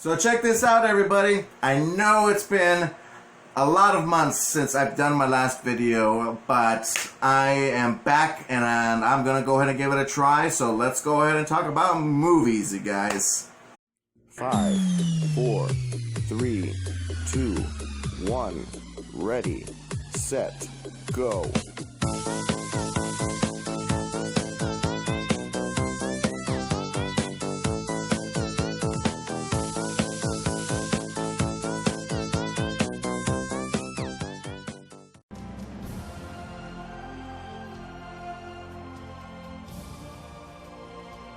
So check this out, everybody. I know it's been a lot of months since I've done my last video, but I am back and I'm gonna go ahead and give it a try. So let's go ahead and talk about movies, you guys. 5, 4, 3, 2, 1, ready, set, go.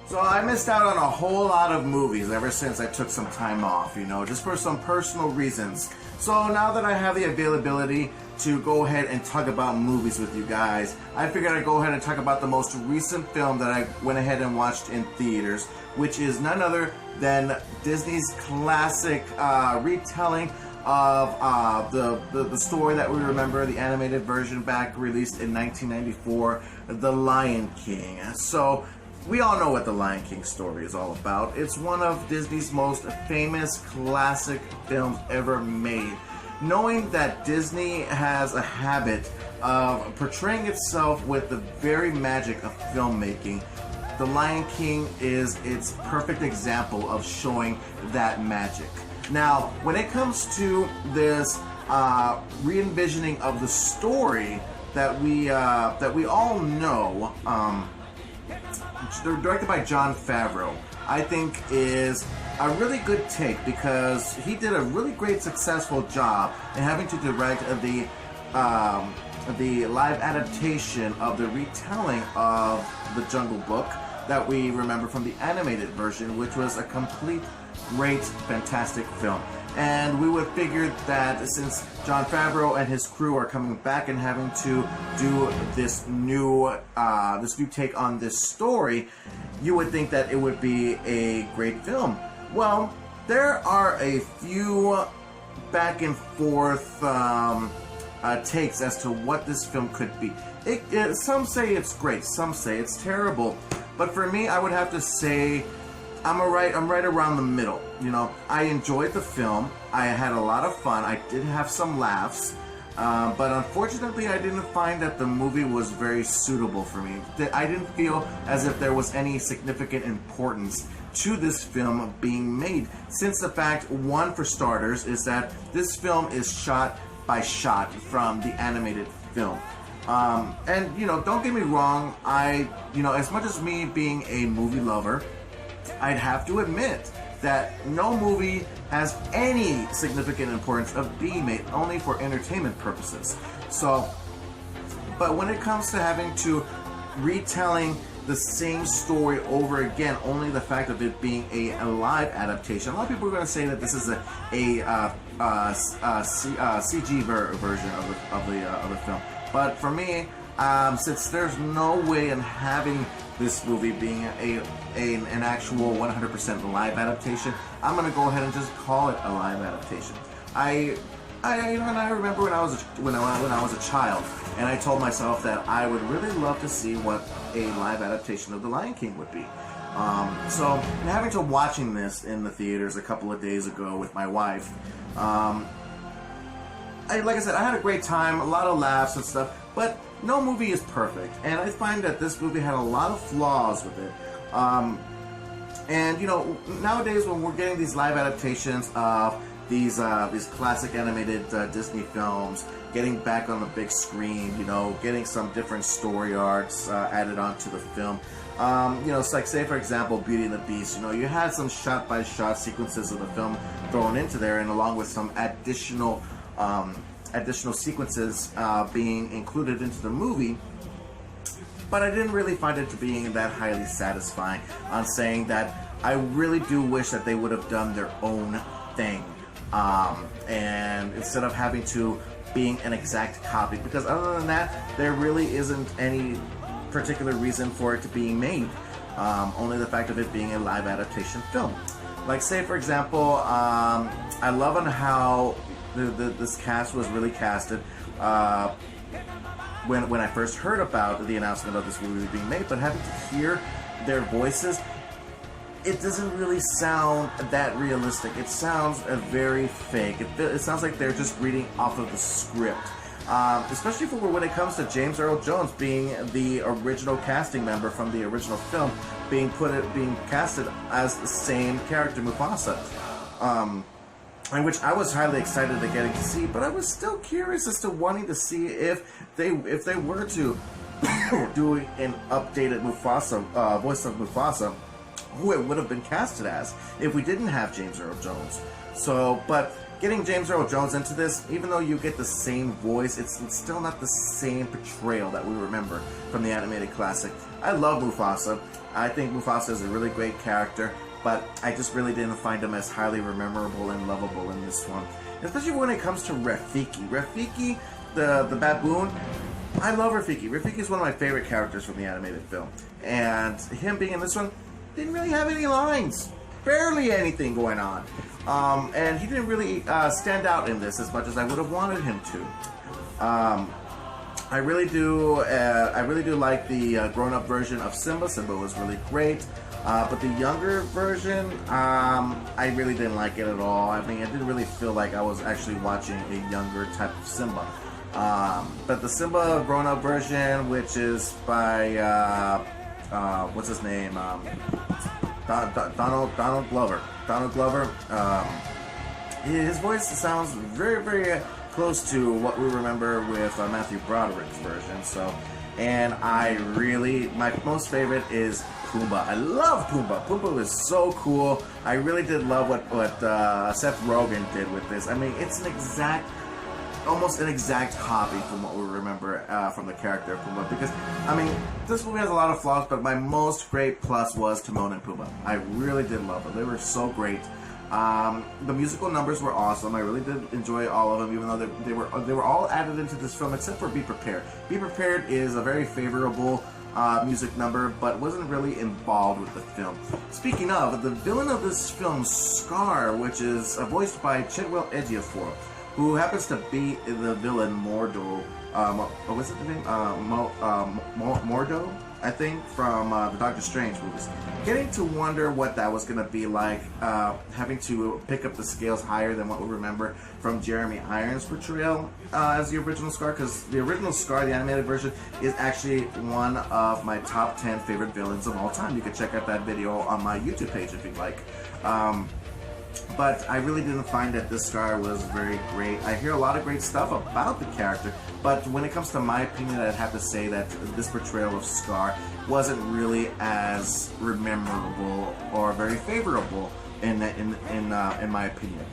So I missed out on a whole lot of movies ever since I took some time off, just for some personal reasons. So now that I have the availability to go ahead and talk about movies with you guys, I figured I'd go ahead and talk about the most recent film that I went ahead and watched in theaters, which is none other than Disney's classic retelling of the story that we remember, the animated version back released in 1994, The Lion King. So we all know what The Lion King story is all about. It's one of Disney's most famous classic films ever made. Knowing that Disney has a habit of portraying itself with the very magic of filmmaking, The Lion King is its perfect example of showing that magic. Now, when it comes to this re-envisioning of the story that we all know, directed by Jon Favreau, I think is a really good take because he did a really great, successful job in having to direct the live adaptation of the retelling of The Jungle Book that we remember from the animated version, which was a complete, great, fantastic film. And we would figure that since Jon Favreau and his crew are coming back and having to do this new take on this story, you would think that it would be a great film. Well, there are a few back and forth takes as to what this film could be. Some say it's great, some say it's terrible. But for me, I would have to say I'm right around the middle. I enjoyed the film. I had a lot of fun. I did have some laughs. But unfortunately, I didn't find that the movie was very suitable for me. I didn't feel as if there was any significant importance to this film being made. Since the fact, one for starters, is that this film is shot by shot from the animated film. And don't get me wrong, as much as me being a movie lover, I'd have to admit that no movie has any significant importance of being made only for entertainment purposes. So, but when it comes to having to retelling the same story over again, only the fact of it being a live adaptation, a lot of people are going to say that this is a CG version of the film. But for me, since there's no way in having this movie being an actual 100% live adaptation, I'm gonna go ahead and just call it a live adaptation. I remember when I was a child, and I told myself that I would really love to see what a live adaptation of The Lion King would be. So having to watching this in the theaters a couple of days ago with my wife, like I said, I had a great time, a lot of laughs and stuff, but no movie is perfect, and I find that this movie had a lot of flaws with it. And nowadays when we're getting these live adaptations of these classic animated Disney films, getting back on the big screen, getting some different story arcs added onto the film. It's like, say for example, Beauty and the Beast. You had some shot-by-shot sequences of the film thrown into there, and along with some additional sequences being included into the movie. But I didn't really find it to being that highly satisfying on saying that I really do wish that they would have done their own thing. And instead of having to being an exact copy, because other than that, there really isn't any particular reason for it to be made. Only the fact of it being a live adaptation film. Like, say for example, I love on how this cast was really casted. When I first heard about the announcement of this movie being made, but having to hear their voices, it doesn't really sound that realistic. It sounds very fake. It sounds like they're just reading off of the script. Especially for when it comes to James Earl Jones being the original casting member from the original film, being casted as the same character, Mufasa, and which I was highly excited to getting to see. But I was still curious as to wanting to see if they were to do an updated Mufasa voice of Mufasa, who it would have been casted as if we didn't have James Earl Jones. So, but getting James Earl Jones into this, even though you get the same voice, it's still not the same portrayal that we remember from the animated classic. I love Mufasa. I think Mufasa is a really great character, but I just really didn't find him as highly memorable and lovable in this one. Especially when it comes to Rafiki. Rafiki, the baboon, I love Rafiki. Rafiki is one of my favorite characters from the animated film. And him being in this one, didn't really have any lines. Barely anything going on. And he didn't really stand out in this as much as I would have wanted him to. I really do like the grown-up version of Simba. Simba was really great. But the younger version, I really didn't like it at all. I mean, I didn't really feel like I was actually watching a younger type of Simba. But the Simba grown-up version, which is by, what's his name? Donald Glover. Donald Glover. His voice sounds very, very close to what we remember with Matthew Broderick's version. So, and my most favorite is Pumbaa. I love Pumbaa. Pumbaa was so cool. I really did love what Seth Rogen did with this. I mean, it's almost an exact copy from what we remember from the character of Pumbaa. Because, I mean, this movie has a lot of flaws, but my most great plus was Timon and Pumbaa. I really did love them. They were so great. The musical numbers were awesome. I really did enjoy all of them, even though they were all added into this film except for Be Prepared. Be Prepared is a very favorable music number, but wasn't really involved with the film. Speaking of, the villain of this film, Scar, which is voiced by Chiwetel Ejiofor, who happens to be the villain Mordo. What's the name? Mordo, I think, from the Doctor Strange movies. Getting to wonder what that was going to be like, having to pick up the scales higher than what we remember from Jeremy Irons' portrayal as the original Scar, because the original Scar, the animated version, is actually one of my top 10 favorite villains of all time. You can check out that video on my YouTube page if you'd like. But I really didn't find that this Scar was very great. I hear a lot of great stuff about the character, but when it comes to my opinion, I'd have to say that this portrayal of Scar wasn't really as memorable or very favorable in my opinion.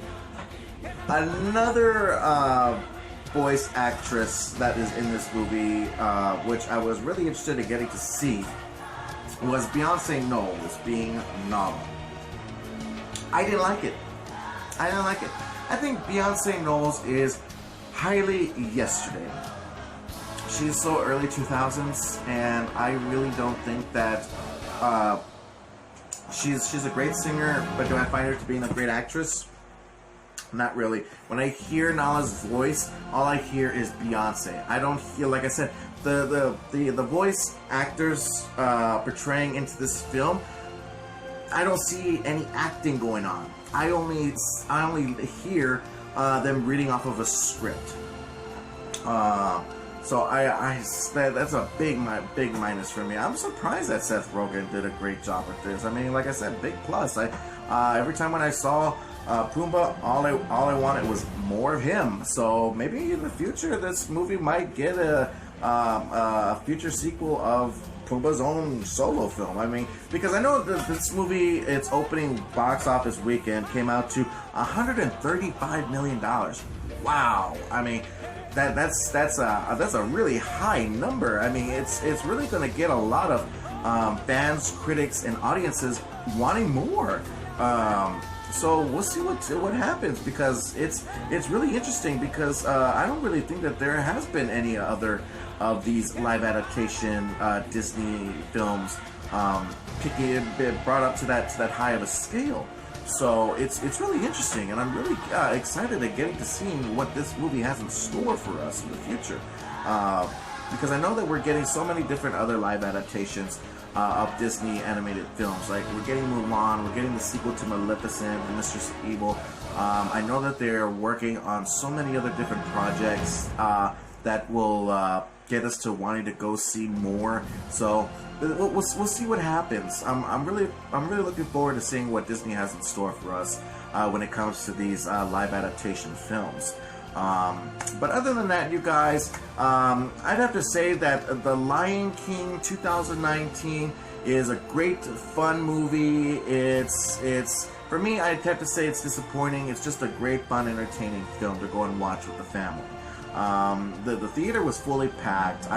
Another voice actress that is in this movie, which I was really interested in getting to see, was Beyonce Knowles being Nala. I didn't like it. I think Beyonce Knowles is highly yesterday. She's so early 2000s, and I really don't think that she's a great singer, but do I find her to be a great actress? Not really. When I hear Nala's voice, all I hear is Beyonce. I don't feel, like I said, the voice actors portraying into this film, I don't see any acting going on. I only hear them reading off of a script. So that's a big minus for me. I'm surprised that Seth Rogen did a great job with this. I mean, like I said, big plus. Every time when I saw Pumbaa, all I wanted was more of him. So maybe in the future, this movie might get a future sequel of Pumbaa's own solo film. I mean, because I know that this movie, its opening box office weekend came out to $135 million. Wow. I mean, that's a really high number. I mean, it's really going to get a lot of fans, critics, and audiences wanting more. So we'll see what happens, because it's really interesting, because I don't really think that there has been any other of these live adaptation Disney films brought up to that high of a scale. So it's really interesting, and I'm really excited at getting to seeing what this movie has in store for us in the future. Because I know that we're getting so many different other live adaptations of Disney animated films. Like, we're getting Mulan, we're getting the sequel to Maleficent, and Mistress Evil. I know that they're working on so many other different projects that will get us to wanting to go see more. So we'll see what happens. I'm really looking forward to seeing what Disney has in store for us when it comes to these live adaptation films. But other than that, you guys, I'd have to say that The Lion King 2019 is a great, fun movie. It's for me, I'd have to say it's disappointing. It's just a great, fun, entertaining film to go and watch with the family. The theater was fully packed.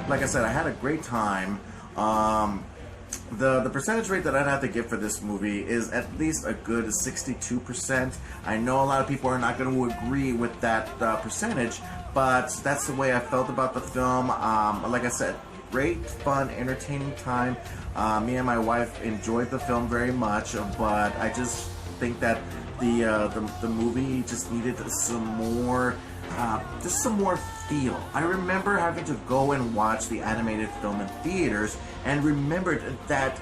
Like I said, I had a great time. The percentage rate that I'd have to give for this movie is at least a good 62%. I know a lot of people are not going to agree with that percentage, but that's the way I felt about the film. Like I said, great, fun, entertaining time. Me and my wife enjoyed the film very much, but I just think that the movie just needed some more feel. I remember having to go and watch the animated film in theaters and remembered that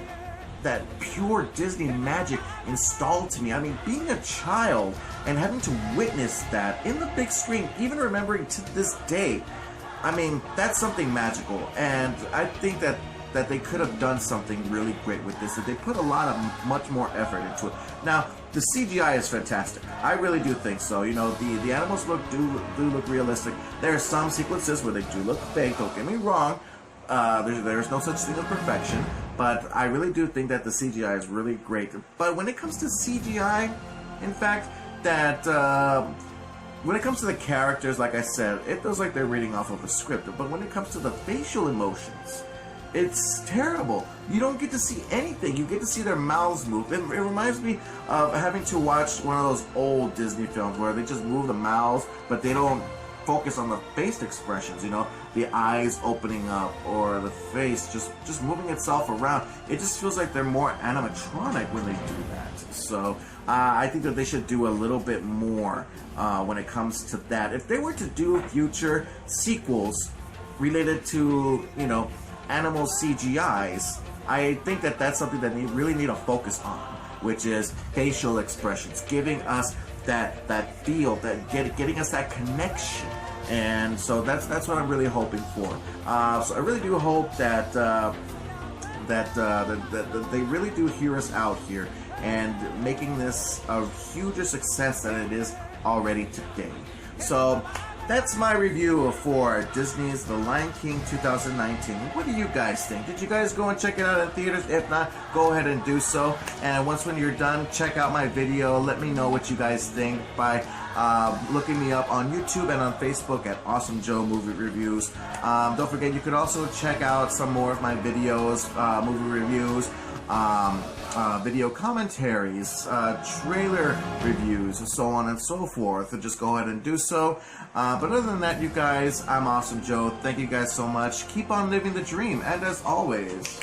pure Disney magic installed to me. I mean, being a child and having to witness that in the big screen, even remembering to this day, I mean, that's something magical. And I think that they could have done something really great with this, that they put much more effort into it. Now, the CGI is fantastic. I really do think so. You know, the animals do look realistic. There are some sequences where they do look fake, don't get me wrong. There's no such thing as perfection, but I really do think that the CGI is really great. But when it comes to CGI, in fact, when it comes to the characters, like I said, it feels like they're reading off of a script. But when it comes to the facial emotions, it's terrible. You don't get to see anything. You get to see their mouths move. It reminds me of having to watch one of those old Disney films where they just move the mouths, but they don't focus on the face expressions, you know, the eyes opening up or the face just moving itself around. It just feels like they're more animatronic when they do that. So I think that they should do a little bit more when it comes to that. If they were to do future sequels related to, you know, animal CGIs, I think that that's something that we really need to focus on, which is facial expressions, giving us that feel, getting us that connection. And so that's what I'm really hoping for. So I really do hope that they really do hear us out here and making this a huger success than it is already today. So that's my review for Disney's The Lion King 2019. What do you guys think? Did you guys go and check it out in theaters? If not, go ahead and do so. And when you're done, check out my video. Let me know what you guys think by looking me up on YouTube and on Facebook at Awesome Joe Movie Reviews. Don't forget, you could also check out some more of my videos, movie reviews, video commentaries, trailer reviews, and so on and so forth. So just go ahead and do so. But other than that, you guys, I'm Awesome Joe. Thank you guys so much. Keep on living the dream, and as always,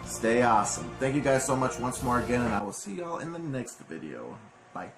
stay awesome. Thank you guys so much once more again, and I will see y'all in the next video. Bye.